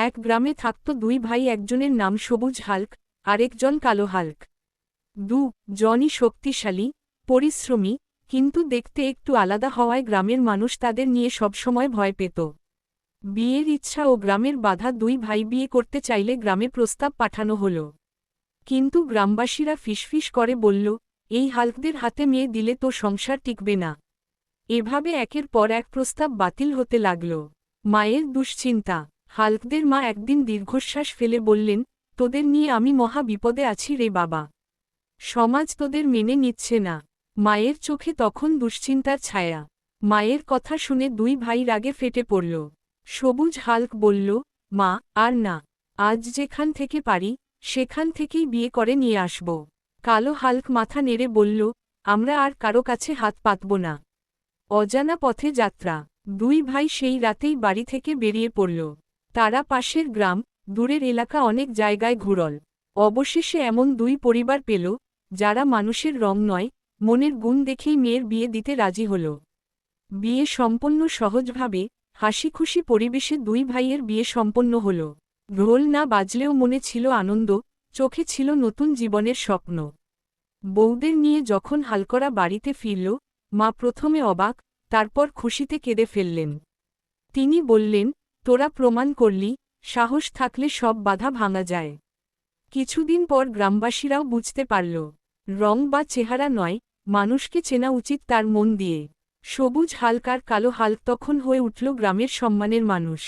এক গ্রামে থাকত দুই ভাই, একজনের নাম সবুজ হাল্ক, আরেকজন কালো হাল্ক। জনই শক্তিশালী, পরিশ্রমী, কিন্তু দেখতে একটু আলাদা হওয়ায় গ্রামের মানুষ তাদের নিয়ে সবসময় ভয় পেত। বিয়ের ইচ্ছা ও গ্রামের বাধা, দুই ভাই বিয়ে করতে চাইলে গ্রামে প্রস্তাব পাঠানো হল। কিন্তু গ্রামবাসীরা ফিসফিস করে বলল, এই হাল্কদের হাতে মেয়ে দিলে তো সংসার টিকবে না। এভাবে একের পর এক প্রস্তাব বাতিল হতে লাগল। মায়ের দুশ্চিন্তা। হাল্কদের মা একদিন দীর্ঘশ্বাস ফেলে বললেন, তোদের নিয়ে আমি মহা বিপদে আছি রে বাবা। সমাজ তোদের মেনে নিচ্ছে না। মায়ের চোখে তখন দুশ্চিন্তার ছায়া। মায়ের কথা শুনে দুই ভাই রাগে ফেটে পড়ল। সবুজ হাল্ক বলল, মা, আর না, আজ যেখান থেকে পারি সেখান থেকেই বিয়ে করে নিয়ে আসব। কালো হাল্ক মাথা নেড়ে বলল, আমরা আর কারো কাছে হাত পাতব না। অজানা পথে যাত্রা। দুই ভাই সেই রাতেই বাড়ি থেকে বেরিয়ে পড়ল। তারা পাশের গ্রাম, দূরের এলাকা, অনেক জায়গায় ঘুরল। অবশেষে এমন দুই পরিবার পেল, যারা মানুষের রং নয়, মনের গুণ দেখেই মেয়ের বিয়ে দিতে রাজি হল। বিয়ে সম্পন্ন সহজভাবে, হাসিখুশি পরিবেশে দুই ভাইয়ের বিয়ে সম্পন্ন হল। ঢোল না বাজলেও মনে ছিল আনন্দ, চোখে ছিল নতুন জীবনের স্বপ্ন। বউদের নিয়ে যখন হালকরা বাড়িতে ফিরল, মা প্রথমে অবাক, তারপর খুশিতে কেঁদে ফেললেন। তিনি বললেন, তোরা প্রমাণ করলি, সাহস থাকলে সব বাধা ভাঙা যায়। কিছুদিন পর গ্রামবাসীরাও বুঝতে পারল, রং বা চেহারা নয়, মানুষকে চেনা উচিত তার মন দিয়ে। সবুজ হাল্ক আর কালো হাল্ক তখন হয়ে উঠল গ্রামের সম্মানের মানুষ।